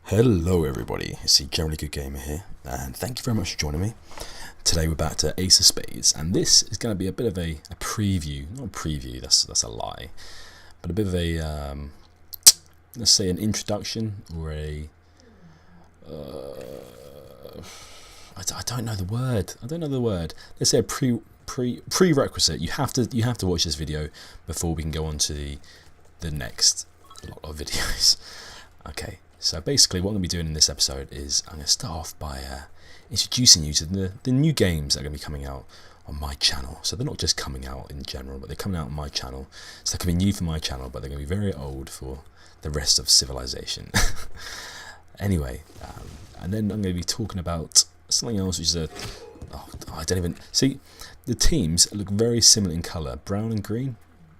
Hello everybody, it's the GenerallyGoodGamer here, and thank you very much for joining me. Today we're back to Ace of Spades, and this is going to be a bit of a preview, not a preview, that's a lie, but a bit of a, let's say an introduction, or a, I don't know the word, let's say a prerequisite. You have to watch this video before we can go on to the next lot of videos. Okay. So basically what I'm going to be doing in this episode is I'm going to start off by introducing you to the new games that are going to be coming out on my channel. So they're not just coming out in general, but they're coming out on my channel. So they're going to be new for my channel, but they're going to be very old for the rest of civilization. Anyway, and then I'm going to be talking about something else, which is I don't even... See, the teams look very similar in colour. Brown and green,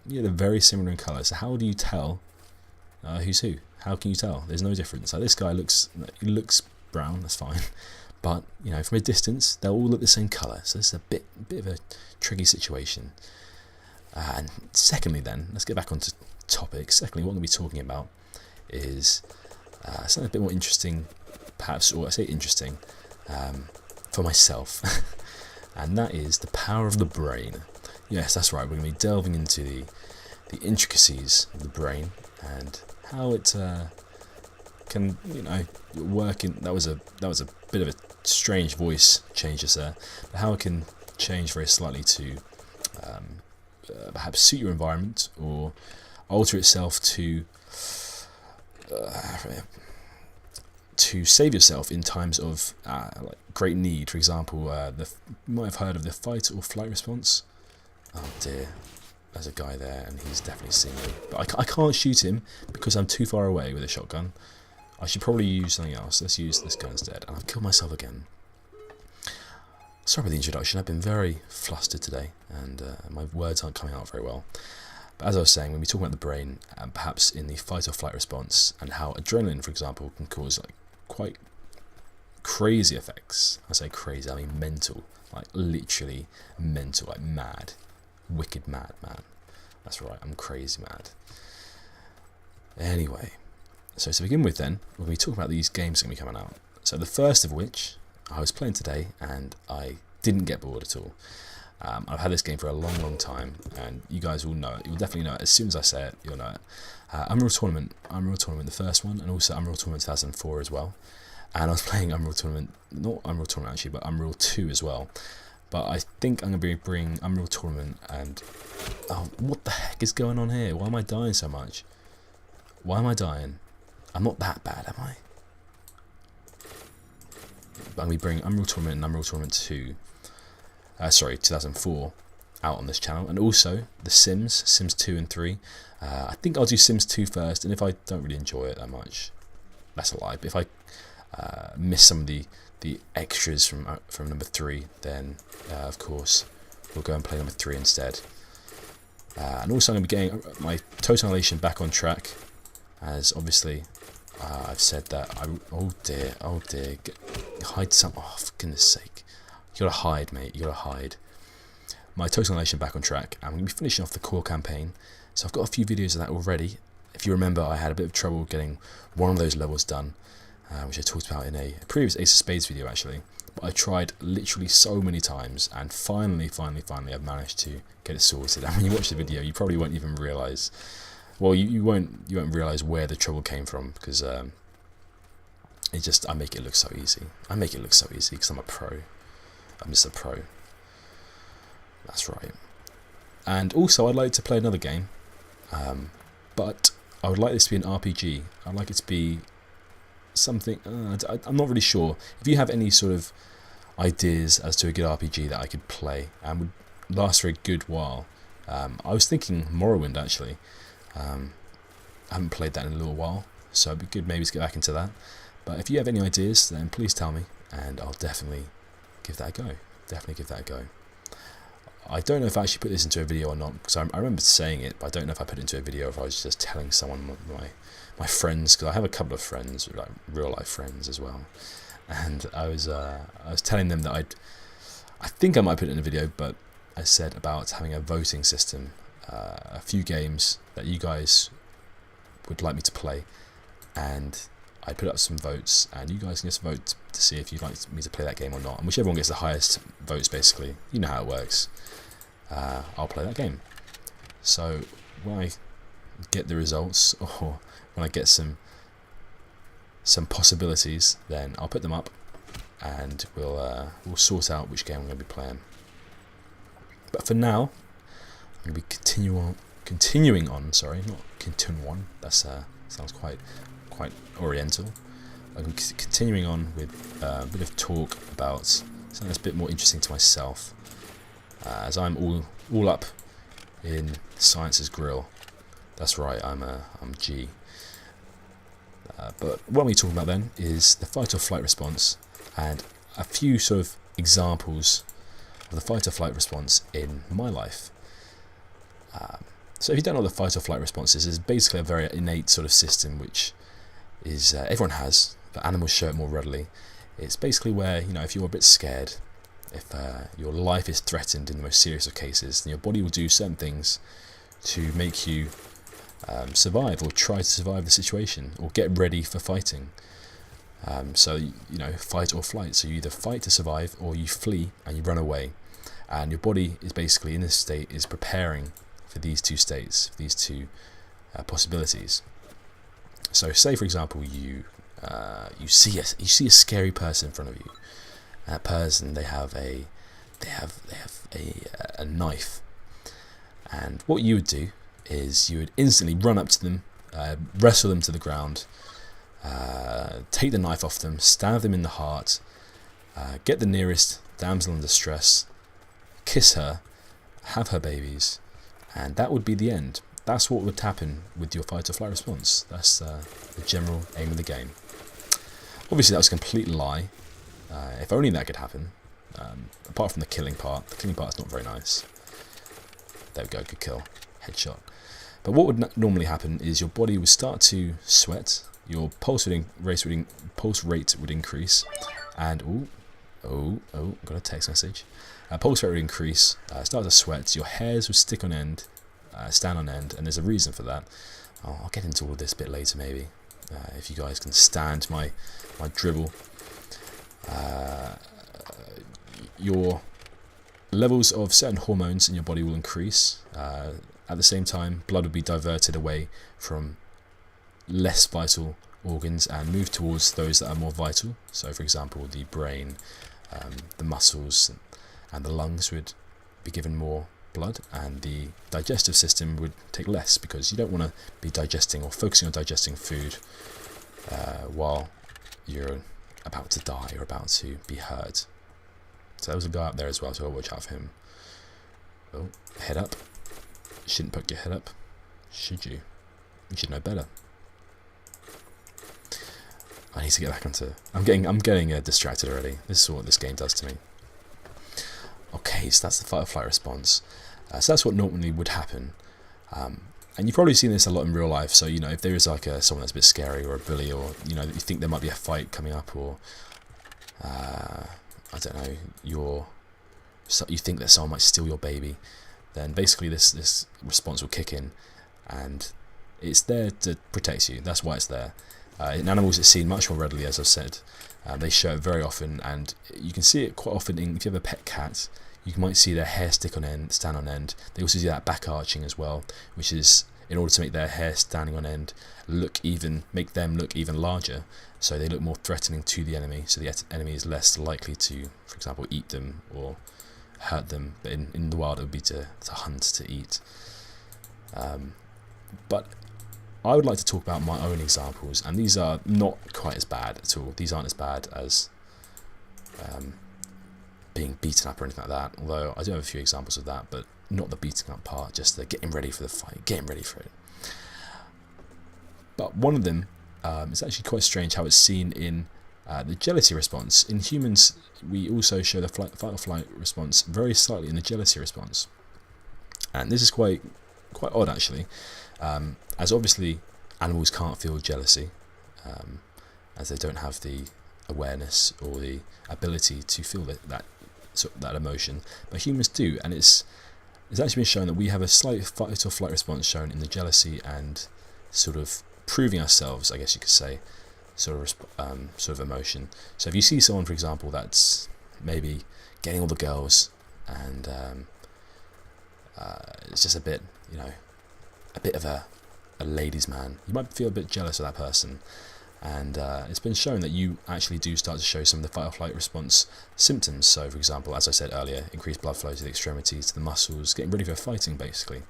yeah, they're very similar in colour. So how do you tell who's who? How can you tell? There's no difference. Like this guy looks brown, that's fine, but you know, from a distance they'll all look the same colour. So this is a bit of a tricky situation. And secondly, then let's get back onto topics. Secondly, what I'm going to be talking about is something a bit more interesting, perhaps, or I say interesting, for myself, and that is the power of the brain. Yes, that's right. We're going to be delving into the intricacies of the brain and how it can, you know, work in. That was a bit of a strange voice change just there, but how it can change very slightly to perhaps suit your environment or alter itself to save yourself in times of like great need. For example, you might have heard of the fight or flight response. Oh dear. There's a guy there, and he's definitely seen me. But I can't shoot him because I'm too far away with a shotgun. I should probably use something else. Let's use this gun instead. And I've killed myself again. Sorry for the introduction. I've been very flustered today, and my words aren't coming out very well. But as I was saying, when we talk about the brain, and perhaps in the fight or flight response, and how adrenaline, for example, can cause like quite crazy effects. I say crazy, I mean mental. Like literally mental, like mad. Wicked mad, man. That's right, I'm crazy mad. Anyway, so to begin with then, we're going to be talking about these games that are going to be coming out. So the first of which, I was playing today, and I didn't get bored at all. I've had this game for a long time, and you guys will know it. You'll definitely know it. As soon as I say it, you'll know it. Unreal Tournament, the first one, and also Unreal Tournament 2004 as well. And I was playing Unreal Tournament, not Unreal Tournament actually, but Unreal 2 as well. But I think I'm going to be bringing Unreal Tournament and... Oh, what the heck is going on here? Why am I dying so much? Why am I dying? I'm not that bad, am I? But I'm going to be bringing Unreal Tournament and Unreal Tournament 2... 2004 out on this channel. And also The Sims 2 and 3. I think I'll do Sims 2 first, and if I don't really enjoy it that much, that's a lie. But if I miss some of the extras from number 3, then of course we'll go and play number 3 instead. And also I'm going to be getting my total annihilation back on track, as obviously I've said that oh dear, hide some, oh for goodness sake, you gotta hide, mate, you gotta hide. My total annihilation back on track. I'm going to be finishing off the core campaign, so I've got a few videos of that already. If you remember, I had a bit of trouble getting one of those levels done, which I talked about in a previous Ace of Spades video actually. But I tried literally so many times, and finally I've managed to get it sorted. And when you watch the video, you probably won't even realise. Well, you won't realise where the trouble came from, because I make it look so easy. I make it look so easy because I'm a pro. I'm just a pro. That's right. And also, I'd like to play another game, but I would like this to be an RPG. I'd like it to be something, I'm not really sure. If you have any sort of ideas as to a good RPG that I could play and would last for a good while, I was thinking Morrowind actually. I haven't played that in a little while, so it'd be good maybe to get back into that. But if you have any ideas, then please tell me, and I'll definitely give that a go. I don't know if I actually put this into a video or not, because I remember saying it, but I don't know if I put it into a video or if I was just telling someone, my friends, because I have a couple of friends, like real life friends as well, and I was telling them that I think I might put it in a video, but I said about having a voting system, a few games that you guys would like me to play, and I put up some votes, and you guys can just vote to see if you'd like me to play that game or not. And whichever one gets the highest votes, basically, you know how it works, I'll play that game. So when I get the results, or when I get some possibilities, then I'll put them up, and we'll sort out which game I'm going to be playing. But for now, I'm going to be continuing on. Sorry, not continue on. That sounds quite oriental. I'm continuing on with a bit of talk about something that's a bit more interesting to myself, as I'm all up in science's grill. That's right, I'm G. But what we're talking about then is the fight or flight response, and a few sort of examples of the fight or flight response in my life. So if you don't know what the fight or flight response is, it's basically a very innate sort of system which is everyone has, but animals show it more readily. It's basically where, if you're a bit scared, if your life is threatened in the most serious of cases, then your body will do certain things to make you survive, or try to survive the situation, or get ready for fighting. So fight or flight. So you either fight to survive, or you flee and you run away. And your body is basically in this state, is preparing for these two states, these two possibilities. So say for example you see a scary person in front of you. That person, they have a knife, and what you would do is you would instantly run up to them, wrestle them to the ground, take the knife off them, stab them in the heart, get the nearest damsel in distress, kiss her, have her babies, and that would be the end. That's what would happen with your fight or flight response. That's the general aim of the game. Obviously that was a complete lie. If only that could happen. Apart from the killing part. The killing part is not very nice. There we go, good kill. Headshot. But what would normally happen is your body would start to sweat, your pulse rate would increase, and got a text message. Pulse rate would increase, start to sweat, your hairs would stand on end, and there's a reason for that. I'll get into all of this a bit later maybe, if you guys can stand my dribble. Your levels of certain hormones in your body will increase. At the same time, blood will be diverted away from less vital organs and move towards those that are more vital. So for example, the brain, the muscles and the lungs would be given more blood, and the digestive system would take less, because you don't want to be digesting or focusing on digesting food while you're about to die or about to be hurt. So there was a guy up there as well, so I'll watch out for him. Oh, head up. You shouldn't put your head up, should you? You should know better. I need to get back onto... I'm getting distracted already. This is what this game does to me. Okay, so that's the fight or flight response. So that's what normally would happen. And you've probably seen this a lot in real life. So, if there is like someone that's a bit scary, or a bully, or, you think there might be a fight coming up, or, I don't know, you think that someone might steal your baby, then basically this response will kick in, and it's there to protect you. That's why it's there. In animals, it's seen much more readily, as I've said. They show it very often, and you can see it quite often if you have a pet cat. You might see their hair stand on end. They also do that back arching as well, which is in order to make their hair standing on end make them look even larger, so they look more threatening to the enemy. So the enemy is less likely to, for example, eat them or hurt them. But in the wild, it would be to hunt, to eat. But I would like to talk about my own examples, and these are not quite as bad at all. These aren't as bad as being beaten up or anything like that, although I do have a few examples of that, but not the beating up part, just the getting ready for the fight, getting ready for it. But one of them is actually quite strange, how it's seen in the jealousy response. In humans, we also show the fight or flight response very slightly in the jealousy response, and this is quite odd actually, as obviously animals can't feel jealousy, as they don't have the awareness or the ability to feel that emotion, but humans do, and it's actually been shown that we have a slight fight or flight response shown in the jealousy, and sort of proving ourselves, I guess you could say, sort of emotion. So if you see someone, for example, that's maybe getting all the girls, and it's just a bit, a bit of a ladies' man, you might feel a bit jealous of that person. And it's been shown that you actually do start to show some of the fight or flight response symptoms. So, for example, as I said earlier, increased blood flow to the extremities, to the muscles, getting ready for fighting, basically.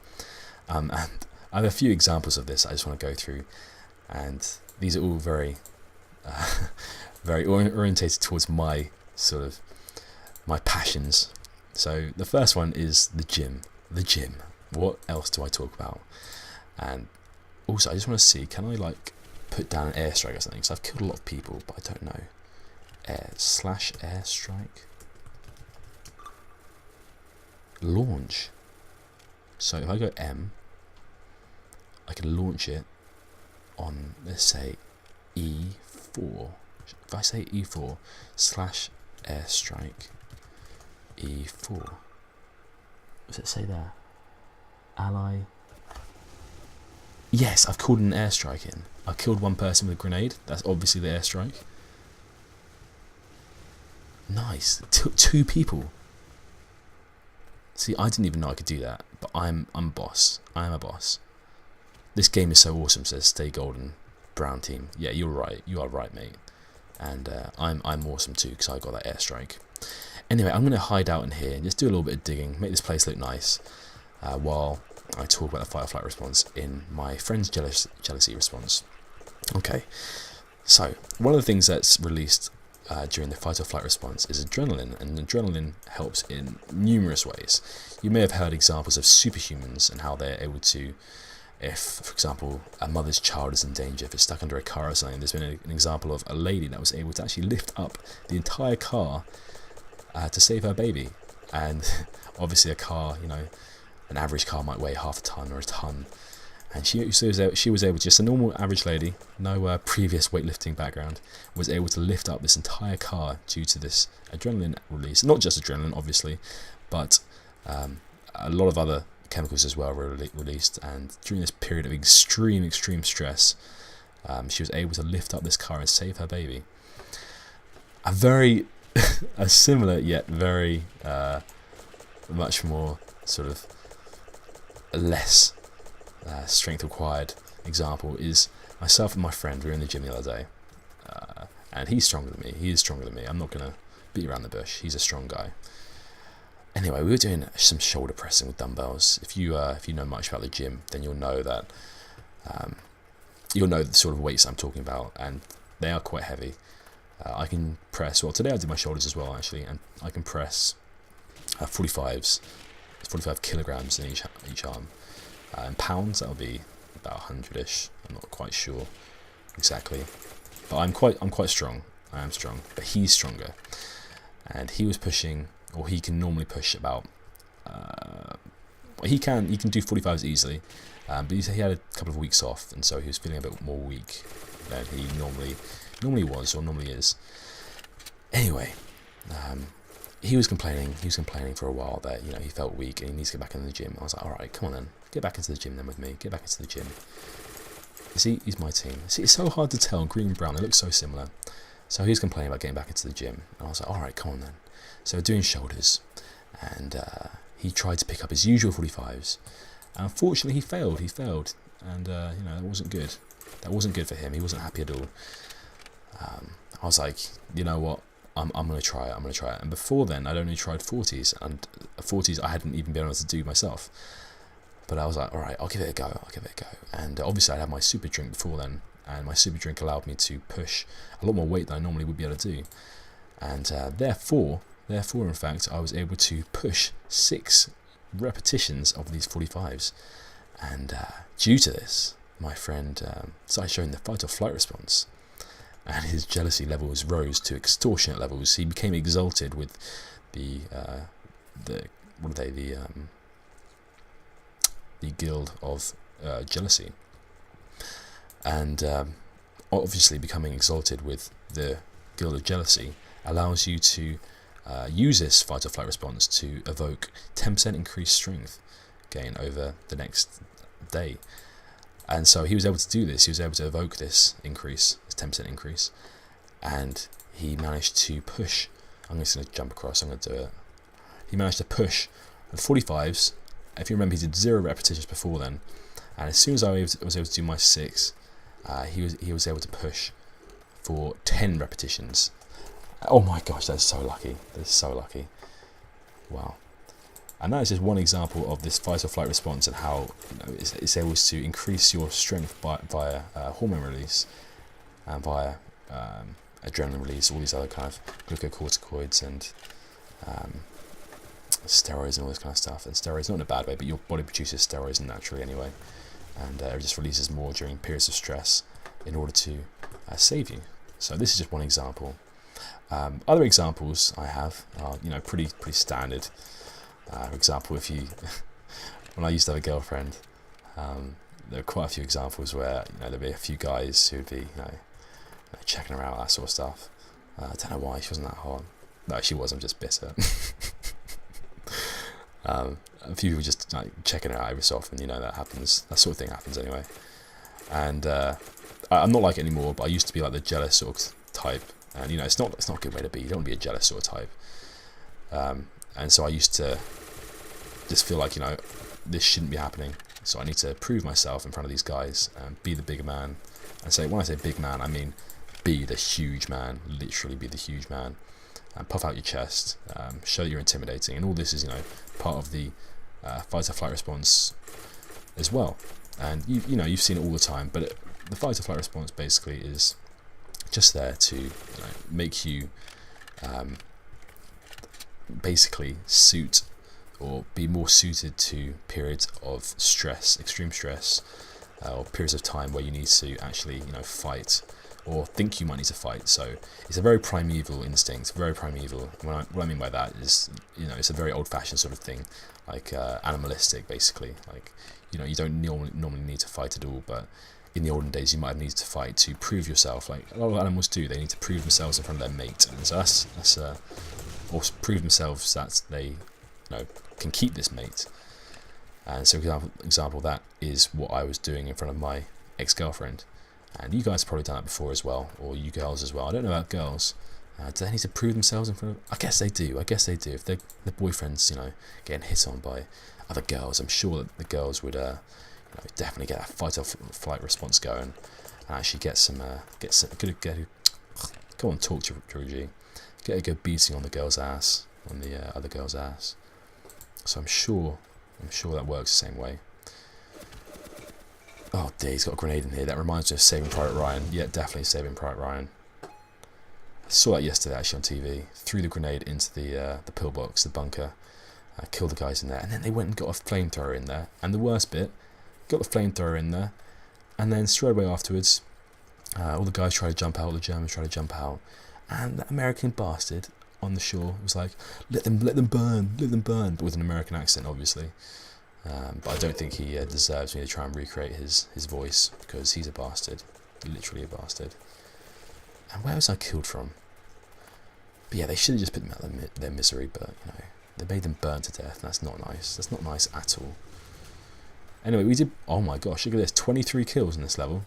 And I have a few examples of this I just want to go through, and these are all very, very orientated towards my passions. So the first one is the gym. The gym. What else do I talk about? And also, I just want to see, can I put down an airstrike or something? Because I've killed a lot of people, but I don't know. /airstrike. Launch. So if I go M, I can launch it on, let's say, E4. If I say E4 /airstrike E4, what does it say there? Ally. Yes, I've called an airstrike in. I killed one person with a grenade. That's obviously the airstrike. Nice. Two people. See, I didn't even know I could do that, but I'm boss. I am a boss. This game is so awesome, says Stay Golden Brown Team. Yeah, you're right. You are right, mate. And I'm awesome too, because I got that airstrike. Anyway, I'm going to hide out in here and just do a little bit of digging, make this place look nice, while I talk about the fight or flight response in my friend's jealousy response. Okay, so one of the things that's released during the fight or flight response is adrenaline, and adrenaline helps in numerous ways. You may have heard examples of superhumans and how they're able to, if, for example, a mother's child is in danger, if it's stuck under a car or something. There's been an example of a lady that was able to actually lift up the entire car to save her baby. And obviously a car, an average car might weigh half a ton or a ton, and she was able, just a normal average lady, no previous weightlifting background, was able to lift up this entire car due to this adrenaline release. Not just adrenaline, obviously, but a lot of other chemicals as well were released, and during this period of extreme stress, she was able to lift up this car and save her baby. A similar yet very much more sort of less strength required example is myself and my friend. We were in the gym the other day, and he's stronger than me. He is stronger than me. I'm not going to beat around the bush. He's a strong guy. Anyway, we were doing some shoulder pressing with dumbbells. If you know much about the gym, then you'll know that you'll know the sort of weights I'm talking about, and they are quite heavy. I can press, well, today I did my shoulders as well, actually, and I can press 45 kilograms in each arm. In pounds, that'll be about 100-ish. I'm not quite sure exactly, but I'm quite strong. I am strong, but he's stronger, and he was pushing, or he can normally push about. He can do 45s easily, but he had a couple of weeks off, and so he was feeling a bit more weak than he normally was or normally is. Anyway, he was complaining for a while that he felt weak and he needs to get back into the gym. I was like, all right, come on then, get back into the gym then with me. Get back into the gym. You see, he's my team. See, it's so hard to tell. Green and brown, they look so similar. So he was complaining about getting back into the gym, and I was like, all right, come on then. So we're doing shoulders, and he tried to pick up his usual 45s. And unfortunately, he failed, and that wasn't good. That wasn't good for him. He wasn't happy at all. I was like, you know what? I'm going to try it. And before then, I'd only tried 40s, and 40s I hadn't even been able to do myself. But I was like, all right, I'll give it a go. And obviously, I had my super drink before then, and my super drink allowed me to push a lot more weight than I normally would be able to do. And therefore, in fact, I was able to push 6 repetitions of these 45s. And due to this, my friend started showing the fight or flight response, and his jealousy levels rose to extortionate levels. He became exalted with the guild of jealousy, and obviously becoming exalted with the guild of jealousy allows you to use this fight or flight response to evoke 10% increased strength gain over the next day. And so he was able to do this. He was able to evoke this increase, 10% increase, and he managed to push. I'm just going to jump across. I'm going to do it. He managed to push the 45s. If you remember, he did 0 repetitions before then, and as soon as I was able to do my 6, he was able to push for 10 repetitions. Oh my gosh, that's so lucky. That's so lucky. Wow. And that is just one example of this fight or flight response and how it's able to increase your strength via hormone release and via adrenaline release, all these other kind of glucocorticoids and steroids and all this kind of stuff. And steroids not in a bad way, but your body produces steroids naturally anyway, and it just releases more during periods of stress in order to save you. So this is just one example. Other examples I have are pretty standard. For example, if you when I used to have a girlfriend, there were quite a few examples where there'd be a few guys who'd be checking her out, that sort of stuff. I don't know why she wasn't that hot. No, she was. I'm just bitter. A few people just checking her out every so often. That happens. That sort of thing happens anyway. And I'm not like it anymore. But I used to be like the jealous sort of type. And it's not a good way to be. You don't want to be a jealous sort of type. And so I used to just feel like this shouldn't be happening. So I need to prove myself in front of these guys and be the bigger man. And so when I say big man, I mean be the huge man. Literally be the huge man. And puff out your chest. Show that you're intimidating. And all this is part of the fight or flight response as well. And you've seen it all the time. But the fight or flight response basically is just there to make you basically suit or be more suited to periods of stress, extreme stress, or periods of time where you need to actually fight or think you might need to fight. So it's a very primeval instinct, very primeval. What I mean by that is it's a very old-fashioned sort of thing, like animalistic basically. Like you don't normally need to fight at all, but in the olden days you might have needed to fight to prove yourself, like a lot of animals do. They need to prove themselves in front of their mate, and so that's or prove themselves that they can keep this mate. And so example that is what I was doing in front of my ex-girlfriend, and you guys have probably done that before as well, or you girls as well. I don't know about girls. Do they need to prove themselves in front of? I guess they do. If their boyfriend's getting hit on by other girls, I'm sure that the girls would definitely get that fight or flight response going, and actually get go on, talk to Georgie. Get a good beating on the girl's ass, on the other girl's ass. So I'm sure that works the same way. Oh dear, he's got a grenade in here. That reminds me of Saving Private Ryan. Yeah, definitely Saving Private Ryan. I saw that yesterday actually on TV. Threw the grenade into the pillbox, the bunker, killed the guys in there, and then they went and got a flamethrower in there. And the worst bit, got the flamethrower in there, and then straight away afterwards, all the guys tried to jump out, all the Germans tried to jump out. And that American bastard on the shore was like, let them burn, but with an American accent, obviously. But I don't think he deserves me to try and recreate his voice, because he's a bastard, literally a bastard. And where was I killed from? But yeah, they should have just put them out of their misery, but they made them burn to death, and that's not nice. That's not nice at all. Anyway, we did. Oh my gosh, look at this, 23 kills in this level.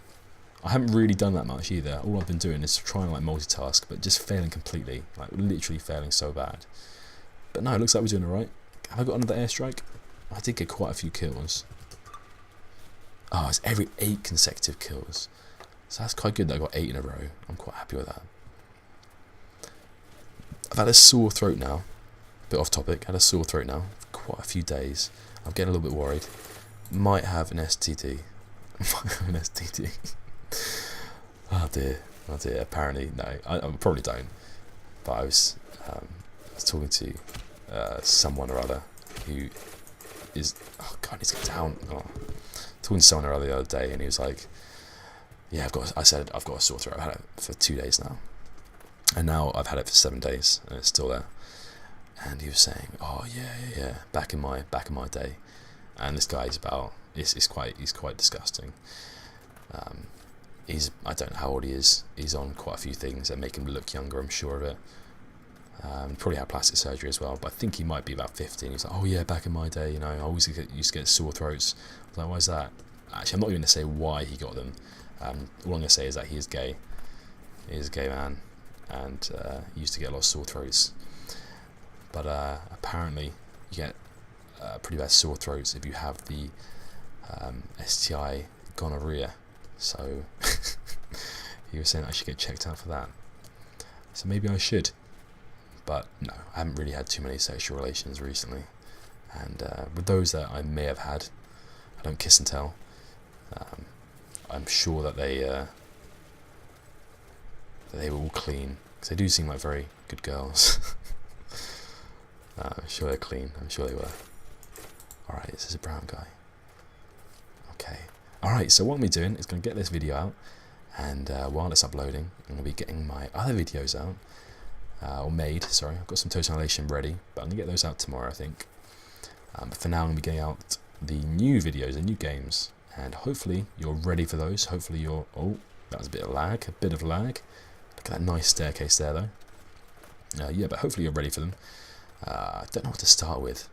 I haven't really done that much either. All I've been doing is trying to multitask, but just failing completely, literally failing so bad. But no, it looks like we're doing alright. Have I got another airstrike? I did get quite a few kills. Oh, it's every 8 consecutive kills. So that's quite good that I got 8 in a row. I'm quite happy with that. I've had a sore throat now. Bit off topic. Had a sore throat now for quite a few days. I'm getting a little bit worried. Might have an STD. Oh dear. Apparently, no, I probably don't. But I was talking to someone or other who is. Oh God, I need to get down. Oh. Talking to someone or other the other day, and he was like, "Yeah, I said I've got a sore throat. I've had it for 2 days now, and now I've had it for 7 days, and it's still there." And he was saying, "Oh yeah, back in my day," and this guy's about. He's quite disgusting. I don't know how old he is. He's on quite a few things that make him look younger, I'm sure of it. Probably had plastic surgery as well, but I think he might be about 50. He's like, "Oh yeah, back in my day, I always used to get sore throats." I was like, "Why is that?" Actually, I'm not even going to say why he got them. All I'm going to say is that he is gay. is a gay man, and used to get a lot of sore throats. But apparently you get pretty bad sore throats if you have the STI gonorrhea. So he was saying I should get checked out for that. So maybe I should. But no, I haven't really had too many sexual relations recently. And with those that I may have had, I don't kiss and tell. I'm sure that they were all clean, because they do seem like very good girls. I'm sure they're clean. I'm sure they were. Alright, this is a brown guy. Okay. Alright, so what I'm doing is going to get this video out, and while it's uploading, I'm going to be getting my other videos out. Or made, sorry. I've got some total annihilation ready, but I'm going to get those out tomorrow, I think. But for now, I'm going to be getting out the new videos and new games, and hopefully you're ready for those. Hopefully you're... Oh, that was a bit of lag. Look at that nice staircase there, though. Yeah, but hopefully you're ready for them. I don't know what to start with.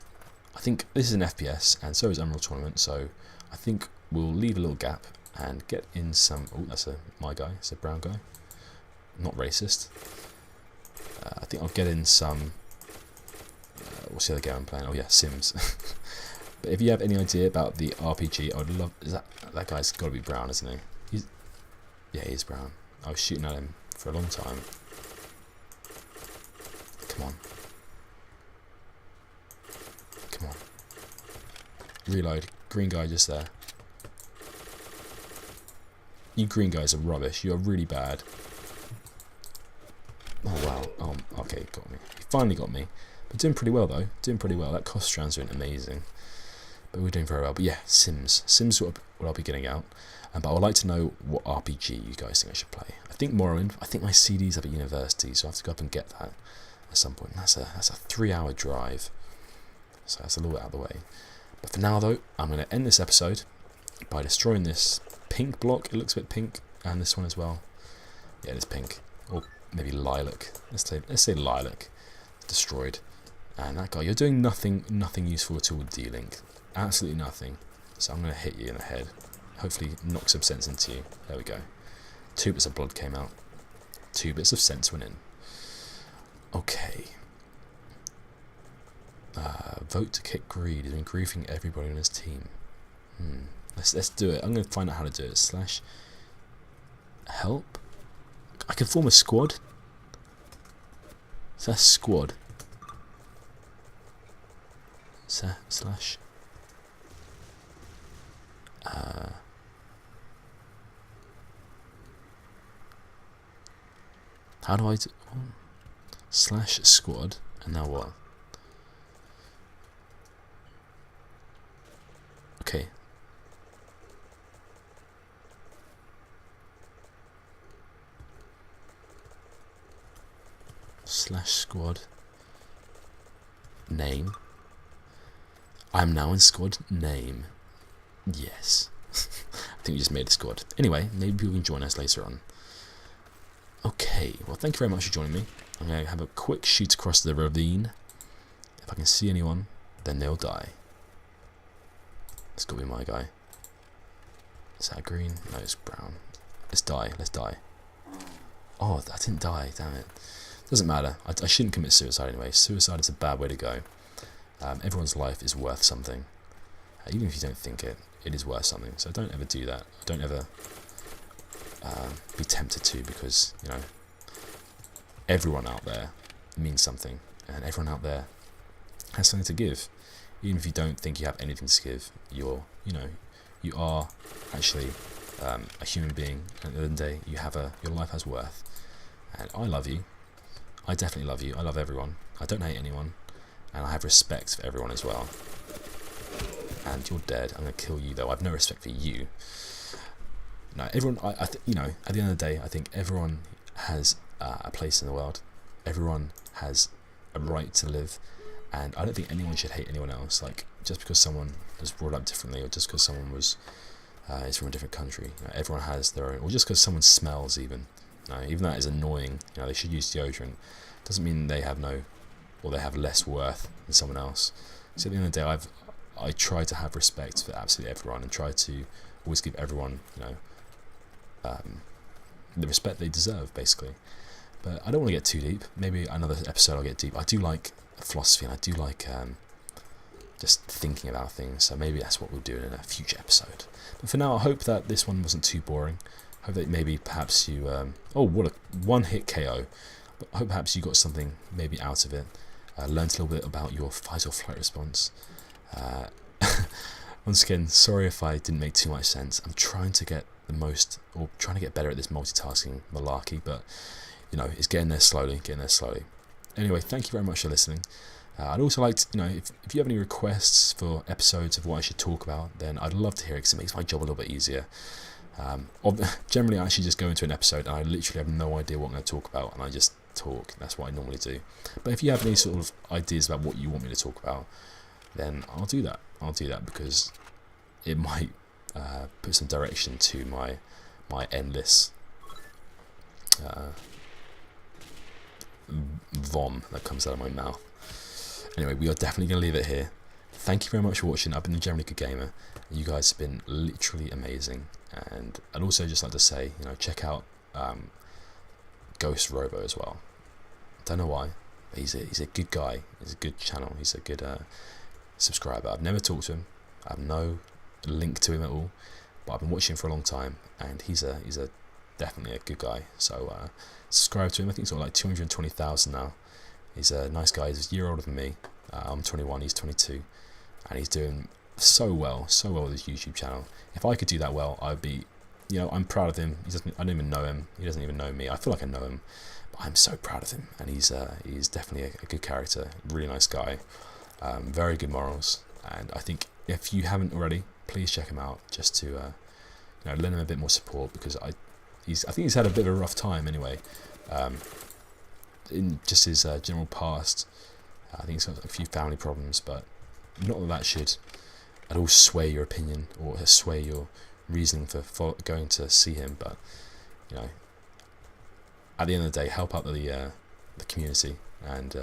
I think this is an FPS, and so is Unreal Tournament, so I think we'll leave a little gap and get in some... Oh, that's my guy. It's a brown guy. Not racist. I think I'll get in some... what's the other game I'm playing? Oh yeah, Sims. But if you have any idea about the RPG, I would love... That guy's got to be brown, isn't he? Yeah, he is brown. I was shooting at him for a long time. Come on. Come on. Reload. Green guy just there. You green guys are rubbish. You are really bad. Oh wow. Oh, okay, got me. He finally got me. But doing pretty well though. Doing pretty well. That cost strands doing amazing. But we're doing very well. But yeah, Sims. Sims is what I'll be getting out. But I would like to know what RPG you guys think I should play. I think Morrowind. I think my CD's up at university, so I have to go up and get that at some point. That's a 3-hour drive. So that's a little bit out of the way. But for now though, I'm going to end this episode by destroying this pink block. It looks a bit pink. And this one as well. Yeah, it's pink. Or maybe lilac. Let's say lilac. Destroyed. And that guy, you're doing nothing useful at all dealing. Absolutely nothing. So I'm going to hit you in the head. Hopefully knock some sense into you. There we go. 2 bits of blood came out. 2 bits of sense went in. Okay. Vote to kick greed. He's been griefing everybody on his team. Let's do it. I'm going to find out how to do it. Slash help. I can form a squad. So that's squad. Slash. How do I do? Slash squad. And now what? Okay. Slash squad. Name. I'm now in squad name. Yes. I think we just made a squad. Anyway, maybe people can join us later on. Okay, well thank you very much for joining me. I'm going to have a quick shoot across the ravine. If I can see anyone, then they'll die. It's got to be my guy. Is that green? No, it's brown. Let's die. Oh, I didn't die, damn it. Doesn't matter. I shouldn't commit suicide anyway. Suicide is a bad way to go. Everyone's life is worth something. Even if you don't think it, it is worth something. So don't ever do that. Don't ever be tempted to, because, you know, everyone out there means something. And everyone out there has something to give. Even if you don't think you have anything to give, you are actually a human being. And at the end of the day, your life has worth. And I love you. I definitely love you. I love everyone. I don't hate anyone. And I have respect for everyone as well. And you're dead. I'm going to kill you, though. I have no respect for you. No, everyone, at the end of the day, I think everyone has a place in the world. Everyone has a right to live. And I don't think anyone should hate anyone else. Like, just because someone was brought up differently, or just because someone is from a different country. Everyone has their own, or just because someone smells even. Even that is annoying. They should use deodorant. Doesn't mean they have they have less worth than someone else. So at the end of the day, I try to have respect for absolutely everyone, and try to always give everyone, the respect they deserve, basically. But I don't want to get too deep. Maybe another episode I'll get deep. I do like philosophy, and I do like just thinking about things, so maybe that's what we'll do in a future episode. But for now, I hope that this one wasn't too boring. I hope that maybe perhaps you oh, what a one-hit KO. But I hope perhaps you got something maybe out of it, learned a little bit about your fight or flight response. Once again, sorry if I didn't make too much sense. I'm trying to get the most, or trying to get better at this multitasking malarkey, but you know, it's getting there slowly, Anyway, thank you very much for listening. I'd also like to, if you have any requests for episodes of what I should talk about, then I'd love to hear it, because it makes my job a little bit easier. Generally, I actually just go into an episode and I literally have no idea what I'm going to talk about, and I just talk. That's what I normally do. But if you have any sort of ideas about what you want me to talk about, then I'll do that. Because it might put some direction to my endless vom that comes out of my mouth. Anyway, we are definitely going to leave it here. Thank you very much for watching. I've been the Generally Good Gamer. You guys have been literally amazing. And I'd also just like to say, check out Ghost Robo as well. Don't know why, but he's a good guy. He's a good channel. He's a good subscriber. I've never talked to him. I have no link to him at all, but I've been watching him for a long time, and he's definitely a good guy. So subscribe to him. I think he's got like 220,000 now. He's a nice guy. He's a year older than me. I'm 21. He's 22, and he's doing so well with his YouTube channel. If I could do that well, I'd be, I'm proud of him. I don't even know him. He doesn't even know me. I feel like I know him, but I'm so proud of him. And he's definitely a good character. Really nice guy. Very good morals. And I think if you haven't already, please check him out, just to lend him a bit more support, because I think he's had a bit of a rough time anyway. In just his general past, I think he's got a few family problems, but not that should at all sway your opinion or sway your reasoning for going to see him. But at the end of the day, help out the community, and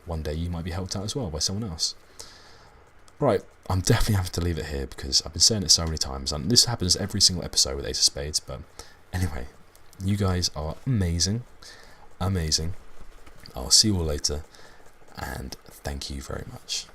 one day you might be helped out as well by someone else. Right, I'm definitely having to leave it here, because I've been saying it so many times, and this happens every single episode with Ace of Spades. But anyway, you guys are amazing. I'll see you all later, and thank you very much.